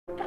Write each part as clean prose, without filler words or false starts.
Good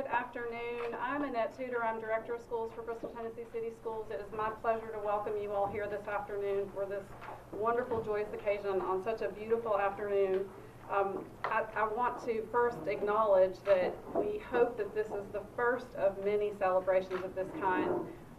afternoon. I'm Annette Tudor. I'm Director of Schools for Bristol, Tennessee City Schools. It is my pleasure to welcome you all here this afternoon for this wonderful, joyous occasion on such a beautiful afternoon. I want to first acknowledge that we hope that this is the first of many celebrations of this kind.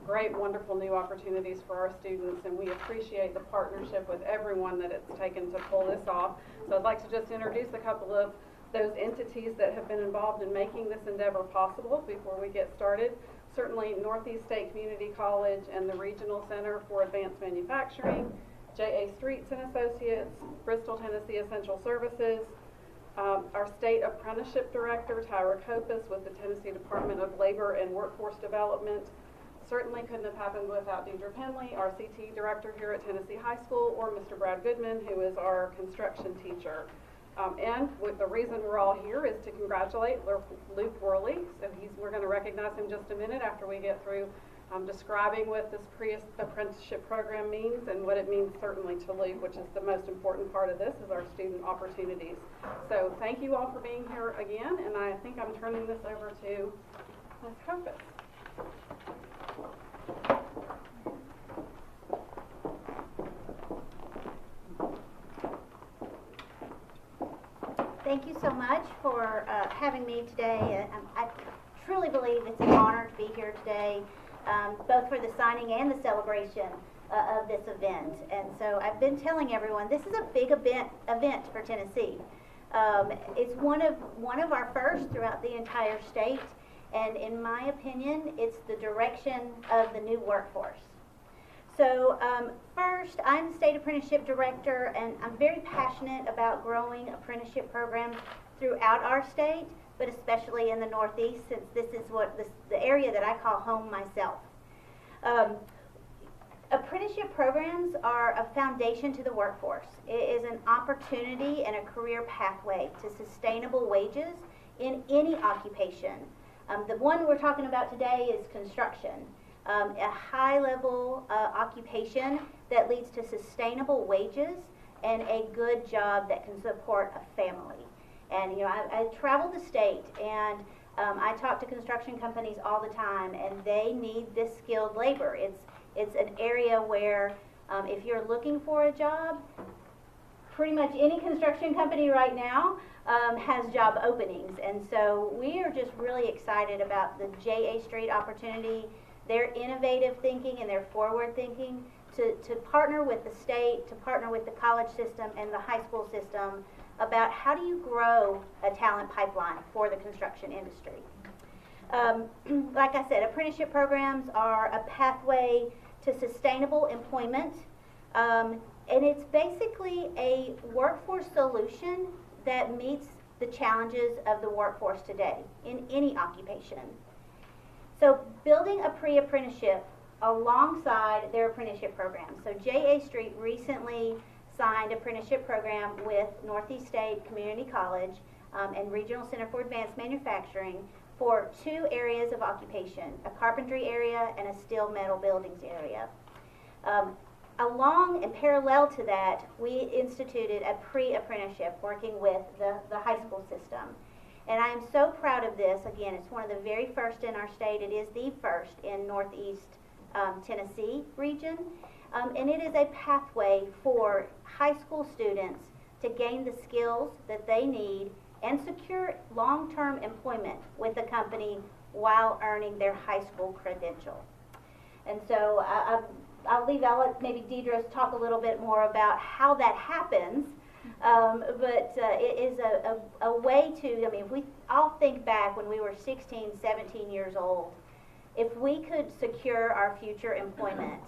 Great, wonderful new opportunities for our students, and we appreciate the partnership with everyone that it's taken to pull this off. So I'd like to just introduce a couple of those entities that have been involved in making this endeavor possible before we get started. Certainly Northeast State Community College and the Regional Center for Advanced Manufacturing, J.A. Streets and Associates, Bristol, Tennessee Essential Services, our State Apprenticeship Director, TYRA COPAS, with the Tennessee Department of Labor and Workforce Development. Certainly couldn't have happened without DEIDRE Pendley, our CT Director here at Tennessee High School, or Mr. Brad Goodman, who is our construction teacher. And the reason we're all here is to congratulate Luke Worley. So we're going to recognize him just a minute after we get through describing what this pre-apprenticeship program means and what it means certainly to Luke, which is the most important part of this, is our student opportunities. So thank you all for being here again, and I think I'm turning this over to Ms. Copus. Thank you so much for having me today. I truly believe it's an honor to be here today, both for the signing and the celebration of this event. And so I've been telling everyone this is a big event for Tennessee. It's one of our first throughout the entire state, and in my opinion, it's the direction of the new workforce. So first, I'm the State Apprenticeship Director, and I'm very passionate about growing apprenticeship programs throughout our state, but especially in the Northeast, since this is the area that I call home myself. Apprenticeship programs are a foundation to the workforce. It is an opportunity and a career pathway to sustainable wages in any occupation. The one we're talking about today is construction. A high-level occupation that leads to sustainable wages and a good job that can support a family. And I travel the state, and I talk to construction companies all the time, and they need this skilled labor. It's an area where if you're looking for a job, pretty much any construction company right now has job openings. And so we are just really excited about the J.A. Street opportunity, their innovative thinking and their forward thinking to partner with the state, to partner with the college system and the high school system about how do you grow a talent pipeline for the construction industry. Like I said, apprenticeship programs are a pathway to sustainable employment, and it's basically a workforce solution that meets the challenges of the workforce today in any occupation. So building a pre-apprenticeship alongside their apprenticeship program. So J.A. Street recently signed apprenticeship program with Northeast State Community College and Regional Center for Advanced Manufacturing for 2 areas of occupation, a carpentry area and a steel metal buildings area. Along and parallel to that, we instituted a pre-apprenticeship working with the high school system. And I am so proud of this. Again, it's one of the very first in our state. It is the first in Northeast Tennessee region. And it is a pathway for high school students to gain the skills that they need and secure long-term employment with the company while earning their high school credential. And so I'll let maybe DEIDRE talk a little bit more about how that happens. But it is a way to, if we all think back when we were 16, 17 years old, if we could secure our future employment,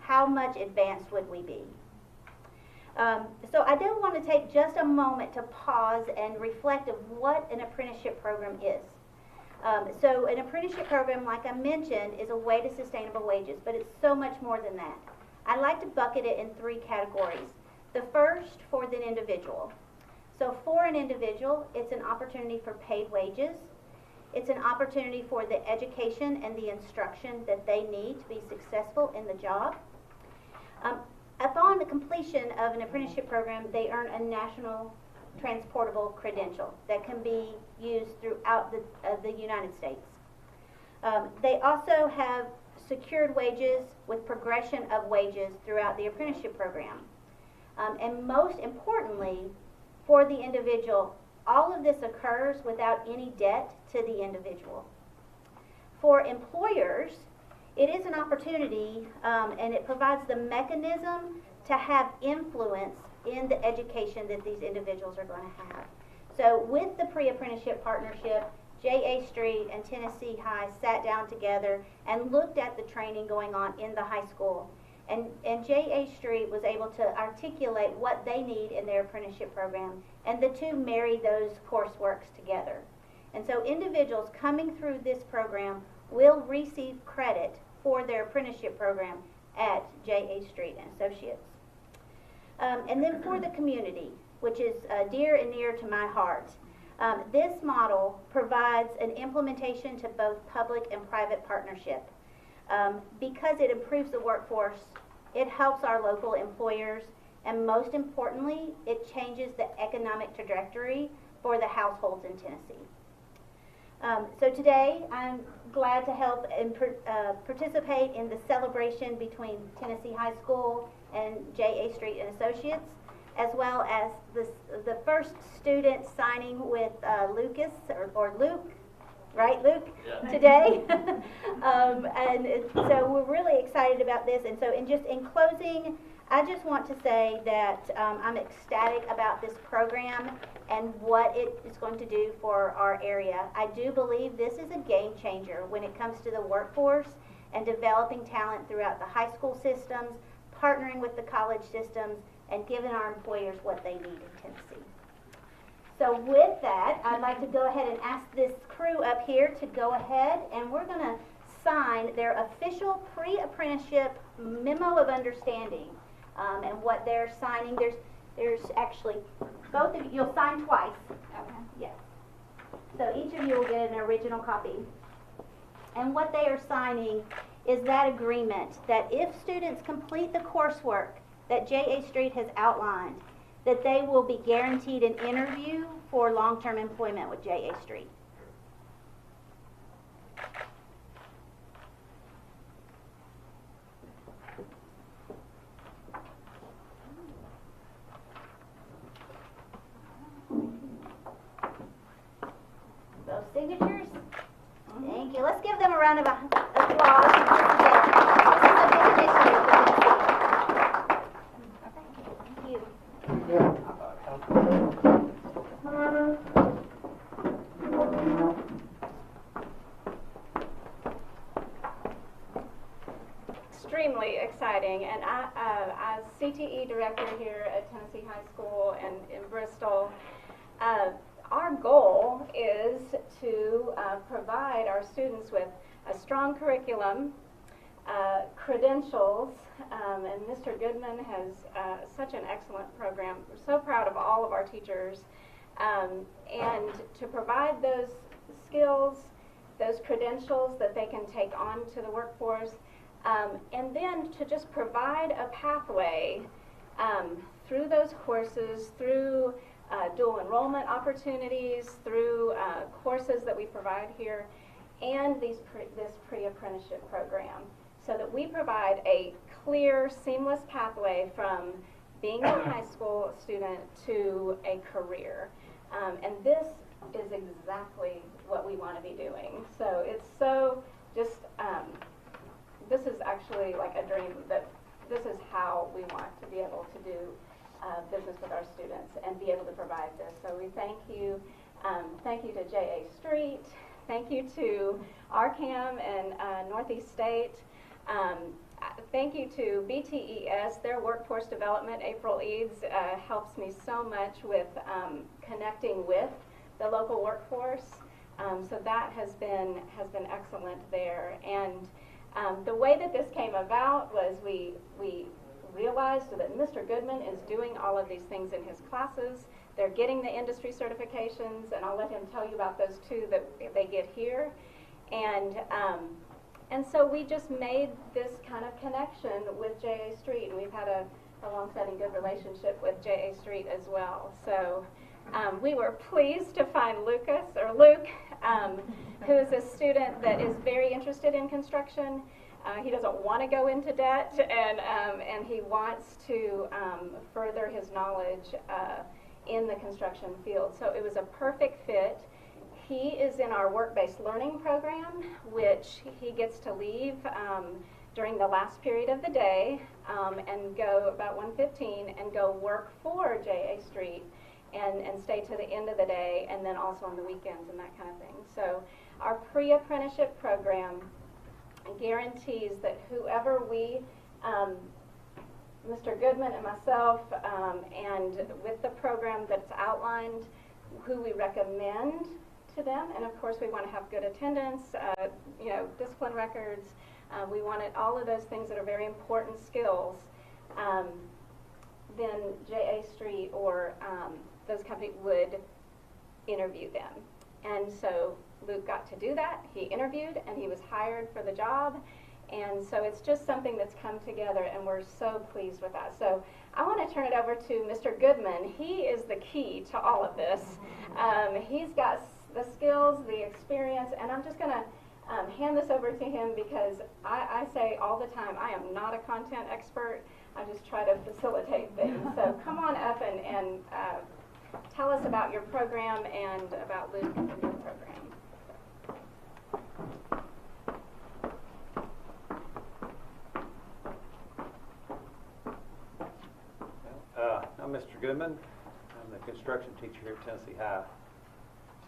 how much advanced would we be? So I do want to take just a moment to pause and reflect of what an apprenticeship program is. So an apprenticeship program, like I mentioned, is a way to sustainable wages, but it's so much more than that. I like to bucket it in 3 categories. The first, for the individual. So for an individual, it's an opportunity for paid wages. It's an opportunity for the education and the instruction that they need to be successful in the job. Upon the completion of an apprenticeship program, they earn a national transportable credential that can be used throughout the United States. They also have secured wages with progression of wages throughout the apprenticeship program. And most importantly, for the individual, all of this occurs without any debt to the individual. For employers, it is an opportunity and it provides the mechanism to have influence in the education that these individuals are going to have. So with the pre-apprenticeship partnership, J.A. Street and Tennessee High sat down together and looked at the training going on in the high school. And J.A. Street was able to articulate what they need in their apprenticeship program, and the two married those courseworks together. And so individuals coming through this program will receive credit for their apprenticeship program at J.A. Street and Associates. And then for the community, which is dear and near to my heart, this model provides an implementation to both public and private partnership. Because it improves the workforce, it helps our local employers, and most importantly, it changes the economic trajectory for the households in Tennessee. So today, I'm glad to help and participate in the celebration between Tennessee High School and J.A. Street and Associates, as well as the first student signing with Lucas, or Luke, right, Luke? Yeah. Today. So we're really excited about this. And so in closing, I just want to say that I'm ecstatic about this program and what it is going to do for our area. I do believe this is a game changer when it comes to the workforce and developing talent throughout the high school systems, partnering with the college systems, and giving our employers what they need in Tennessee. So with that, I'd like to go ahead and ask this crew up here to go ahead, and we're going to sign their official pre-apprenticeship memo of understanding. And what they're signing, there's actually, both of you, you'll sign twice. Okay. Yes. So each of you will get an original copy. And what they are signing is that agreement that if students complete the coursework that J.A. Street has outlined, that they will be guaranteed an interview for long-term employment with J.A. Street. Those signatures? Thank you. Let's give them a round of applause. This is a big initiative. Thank you. Extremely exciting, and as CTE director here at Tennessee High School and in Bristol, our goal is to provide our students with a strong curriculum, credentials, and Mr. Goodman has such an excellent program. We're so proud of all of our teachers, and to provide those skills, those credentials that they can take on to the workforce, and then to just provide a pathway through those courses, through dual enrollment opportunities, through courses that we provide here, and this pre-apprenticeship program, so that we provide a clear, seamless pathway from being a high school student to a career. And this is exactly what we want to be doing. So it's so just, this is actually like a dream, that this is how we want to be able to do business with our students and be able to provide this. So we thank you. Thank you to J.A. Street. Thank you to RCAM and Northeast State. Thank you to BTES, their workforce development. April Eads helps me so much with connecting with the local workforce. So that has been excellent there. And The way that this came about was we realized that Mr. Goodman is doing all of these things in his classes. They're getting the industry certifications, and I'll let him tell you about those two that they get here. And so we just made this kind of connection with J.A. Street, and we've had a long-standing good relationship with J.A. Street as well. So we were pleased to find Luke, who is a student that is very interested in construction. He doesn't want to go into debt, and he wants to further his knowledge in the construction field. So it was a perfect fit. He is in our work-based learning program, which he gets to leave during the last period of the day and go about 1:15 and go work for J.A. Street and stay to the end of the day, and then also on the weekends and that kind of thing. So our pre-apprenticeship program guarantees that whoever we, Mr. Goodman and myself, and with the program that's outlined, who we recommend to them, and of course we want to have good attendance, discipline records, we wanted all of those things that are very important skills, then J.A. Street or those companies would interview them. And so Luke got to do that. He interviewed and he was hired for the job. And so it's just something that's come together, and we're so pleased with that. So I want to turn it over to Mr. Goodman. He is the key to all of this. He's got the skills, the experience, and I'm just going to hand this over to him because I say all the time, I am not a content expert. I just try to facilitate things. So come on up and tell us about your program and about Luke and your program. I'm Mr. Goodman. I'm the construction teacher here at Tennessee High.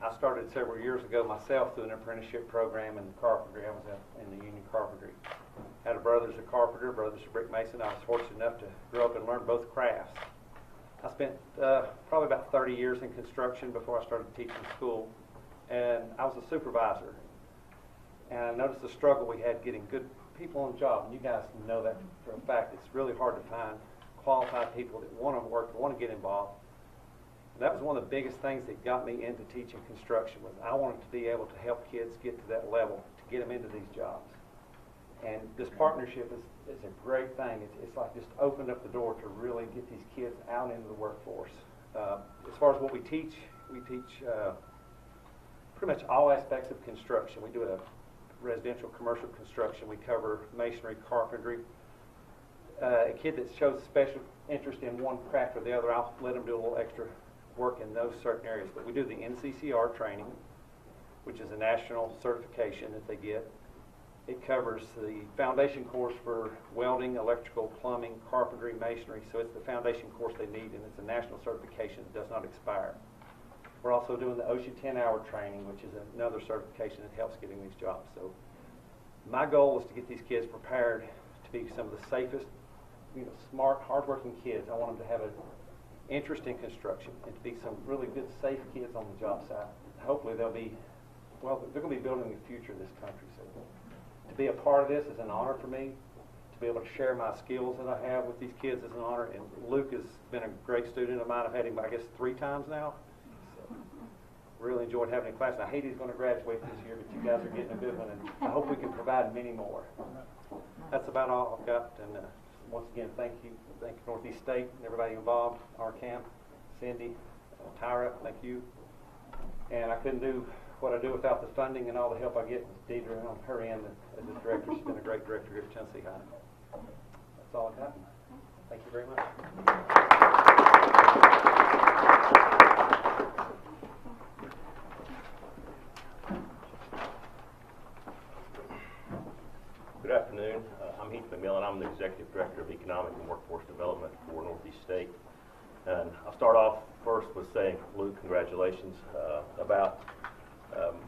I started several years ago myself through an apprenticeship program in carpentry. I was in the union carpentry. Had a brother's a carpenter, brother's a brick mason. I was fortunate enough to grow up and learn both crafts. I spent probably about 30 years in construction before I started teaching school, and I was a supervisor. And I noticed the struggle we had getting good people on the job, and you guys know that for a fact. It's really hard to find qualified people that want to work, that want to get involved. And that was one of the biggest things that got me into teaching construction. Was I wanted to be able to help kids get to that level, to get them into these jobs. And this partnership is a great thing. It's like just opened up the door to really get these kids out into the workforce. As far as what we teach pretty much all aspects of construction. We do a residential, commercial construction. We cover masonry, carpentry. A kid that shows special interest in one craft or the other, I'll let them do a little extra work in those certain areas. But we do the NCCR training, which is a national certification that they get. It covers the foundation course for welding, electrical, plumbing, carpentry, masonry. So it's the foundation course they need, and it's a national certification that does not expire. We're also doing the OSHA 10-hour training, which is another certification that helps getting these jobs. So my goal is to get these kids prepared to be some of the safest, smart, hardworking kids. I want them to have an interest in construction and to be some really good, safe kids on the job site. Hopefully they're going to be building the future of this country. So to be a part of this is an honor for me. To be able to share my skills that I have with these kids is an honor. And Luke has been a great student of mine. I've had him, I guess, 3 times now. So really enjoyed having him in class. And I hate he's going to graduate this year, but you guys are getting a good one, and I hope we can provide many more. That's about all I've got. And once again, thank you Northeast State and everybody involved, RCAM, Cindy, TYRA, thank you. And I couldn't do what I do without the funding and all the help I get with DEIDRE on her end as a director. She's been a great director here at Tennessee High. That's all I got. Thank you very much. Good afternoon. I'm Heath McMillan. I'm the Executive Director of Economic and Workforce Development for Northeast State. And I'll start off first with saying, Luke, congratulations. About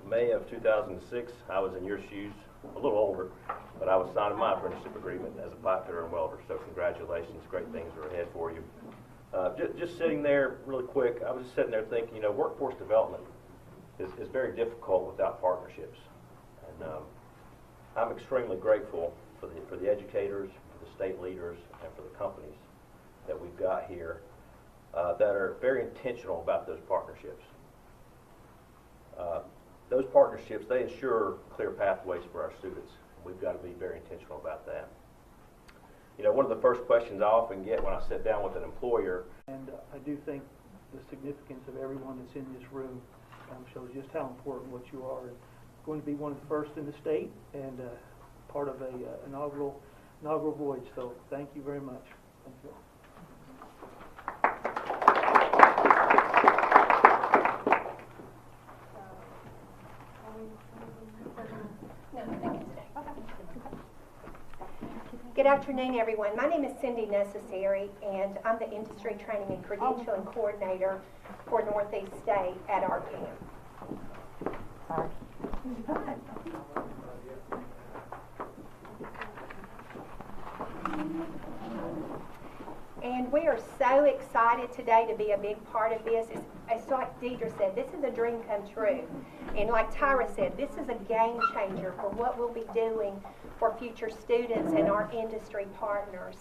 May of 2006, I was in your shoes, a little older, but I was signing my apprenticeship agreement as a pipe fitter and welder. So congratulations. Great things are ahead for you. Just sitting there really quick, I was just sitting there thinking, workforce development is very difficult without partnerships. And I'm extremely grateful for the educators, for the state leaders, and for the companies that we've got here that are very intentional about those partnerships. Those partnerships, they ensure clear pathways for our students. We've got to be very intentional about that. You know, one of the first questions I often get when I sit down with an employer. And I do think the significance of everyone that's in this room shows just how important what you are. Going to be one of the first in the state and part of a inaugural voyage. So thank you very much. Thank you. Good afternoon, everyone. My name is Cindy Necessary, and I'm the Industry Training and Credentialing Coordinator for Northeast State at RCAM. And we are so excited today to be a big part of this. It's like DEIDRE said, this is a dream come true. And like TYRA said, this is a game changer for what we'll be doing for future students and our industry partners.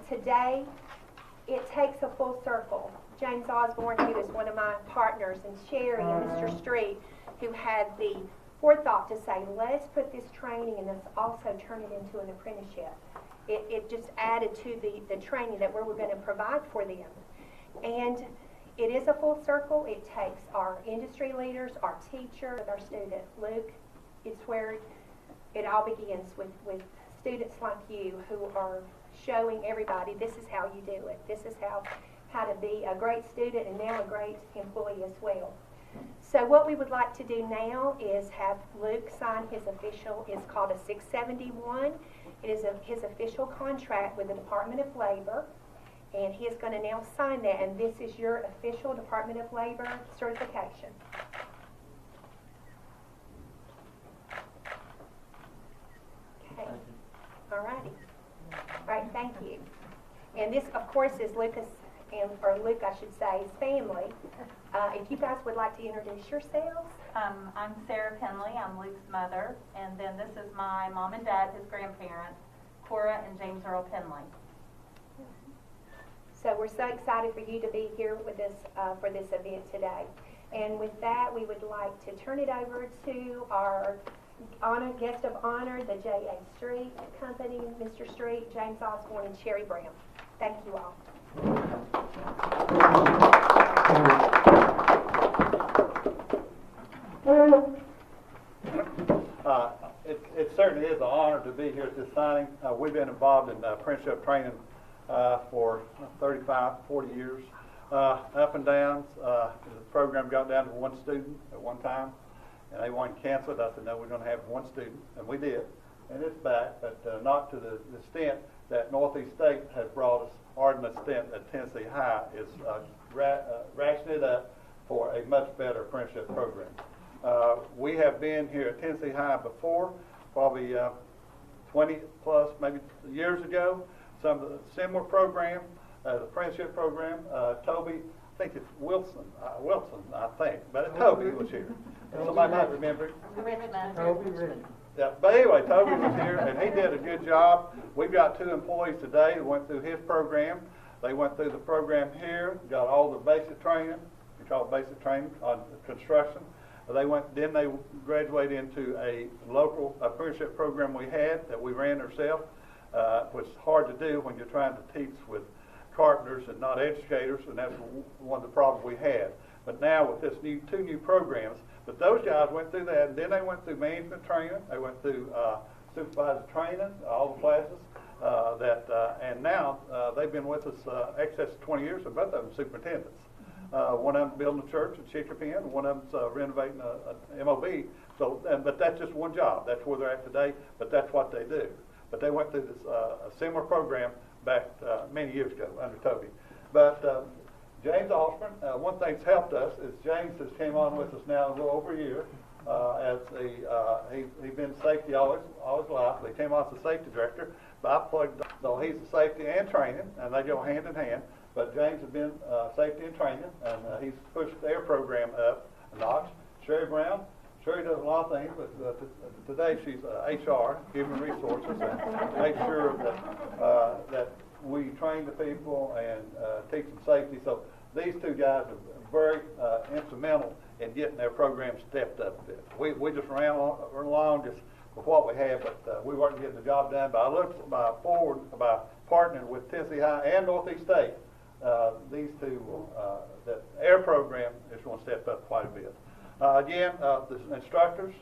Today, it takes a full circle. James Osborne, who is one of my partners, and Sherry and Mr. Street, who had the forethought to say, let's put this training and let's also turn it into an apprenticeship. It just added to the training that we were going to provide for them. And it is a full circle. It takes our industry leaders, our teachers, our students. Luke, it's where it all begins with students like you who are showing everybody this is how you do it. This is how to be a great student and now a great employee as well. So what we would like to do now is have Luke sign his official, it's called a 671. It is his official contract with the Department of Labor, and he is going to now sign that, and this is your official Department of Labor certification. Okay. All righty. All right, thank you. And this, of course, is Lucas, or Luke, I should say, his family. If you guys would like to introduce yourselves. I'm Sarah Penley. I'm Luke's mother. And then this is my mom and dad, his grandparents, Cora and James Earl Penley. So we're so excited for you to be here with us for this event today. And with that, we would like to turn it over to our guest of honor, the J.A. Street Company, Mr. Street, James Osborne, and Sherry Brown. Thank you all. It certainly is an honor to be here at this signing. We've been involved in apprenticeship training for 35, 40 years. Up and downs. The program got down to one student at one time, and they wanted to cancel it. I said, no, we're going to have one student, and we did. And it's back, but not to the extent that Northeast State has brought us, or to the extent that Tennessee High is ratcheting it up for a much better apprenticeship program. We have been here at Tennessee High before, probably 20 plus maybe years ago. Some of the similar program, the apprenticeship program. Toby, I think it's Wilson, I think, but Toby was here. Somebody might remember it. Toby Richmond. Yeah, but anyway, Toby was here, and he did a good job. We've got 2 employees today who went through his program. They went through the program here, got all the basic training. We call it basic training on construction. Then they graduated into a local apprenticeship program we had that we ran ourselves, which is hard to do when you're trying to teach with carpenters and not educators, and that's one of the problems we had. But now with this 2 new programs, but those guys went through that, and then they went through management training, they went through supervisor training, all the classes, and now they've been with us excess of 20 years, and both of them superintendents. One of them building a church in Chickapin, and one of them's renovating a MOB. So, but that's just one job. That's where they're at today, but that's what they do. But they went through this a similar program back many years ago under Toby. But James Osborne, one thing that's helped us is James has came on with us now a little over a year. He's been safety all his life. He came on as the safety director, but I plugged, so he's the safety and training, and they go hand in hand. But James has been safety and training, and he's pushed their program up a notch. Sherry Brown, Sherry does a lot of things, but today she's HR, Human Resources, and make sure that we train the people and teach them safety. So these two guys are very instrumental in getting their program stepped up a bit. We just ran along just with what we had, but we weren't getting the job done. But I looked forward by partnering with Tennessee High and Northeast State. These two, the air program is going to step up quite a bit. Again, the instructors,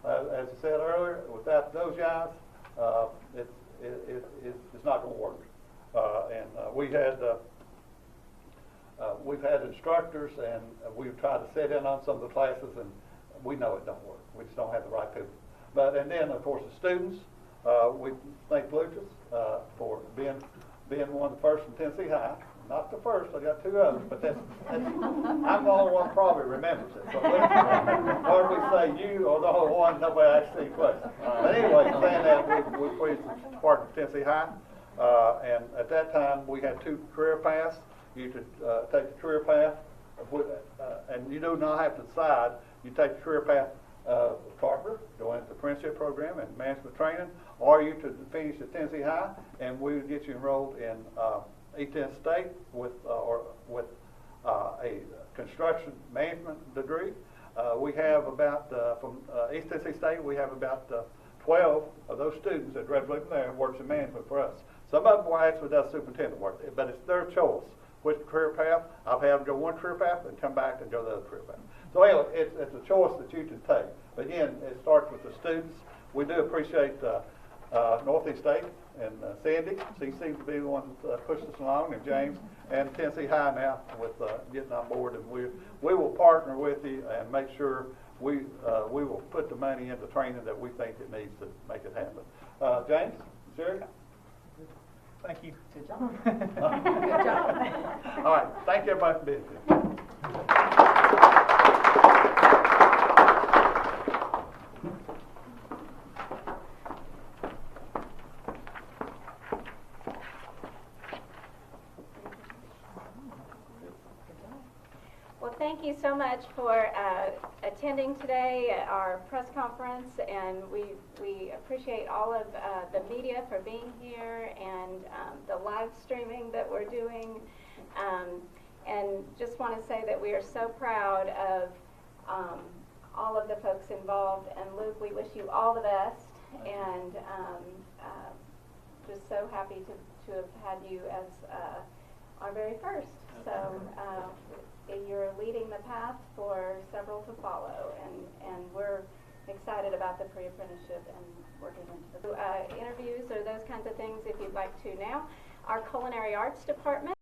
as I said earlier, without those guys, it's not going to work. We've had instructors, and we've tried to set in on some of the classes, and we know it don't work. We just don't have the right people. And then, of course, the students. We thank Lucas for being one of the first in Tennessee High. Not the first, I got two others, but that's I'm the only one probably remembers it. So whether we say you or the only one, nobody actually plays. But anyway, saying that, we're pleased to partner with Tennessee High. And at that time, we had two career paths. You could take the career path, and you do not have to decide. You take the career path carpenter, go into the apprenticeship program and management training, or you could finish at Tennessee High, and we would get you enrolled in East Tennessee State with a construction management degree. We have about, from East Tennessee State, we have about 12 of those students that graduate from there works in management for us. Some of them actually does superintendent work, but it's their choice which career path. I've had them go one career path and come back and go the other career path. So anyway, it's a choice that you can take. But again, it starts with the students. We do appreciate Northeast State and Sandy. She seems to be the one that pushed us along, and James, and Tennessee High now with getting on board. And we will partner with you and make sure we will put the money into training that we think it needs to make it happen. James, Sherry? Thank you. Good job. Good job. All right. Thank you, everybody, for being here. Well, thank you so much for attending today at our press conference, and we appreciate all of the media for being here and the live streaming that we're doing, and just want to say that we are so proud of all of the folks involved. And Luke, we wish you all the best, and just so happy to have had you as our very first. So you're leading the path for several to follow, and we're excited about the pre-apprenticeship and working into the interviews or those kinds of things if you'd like to now. Our culinary arts department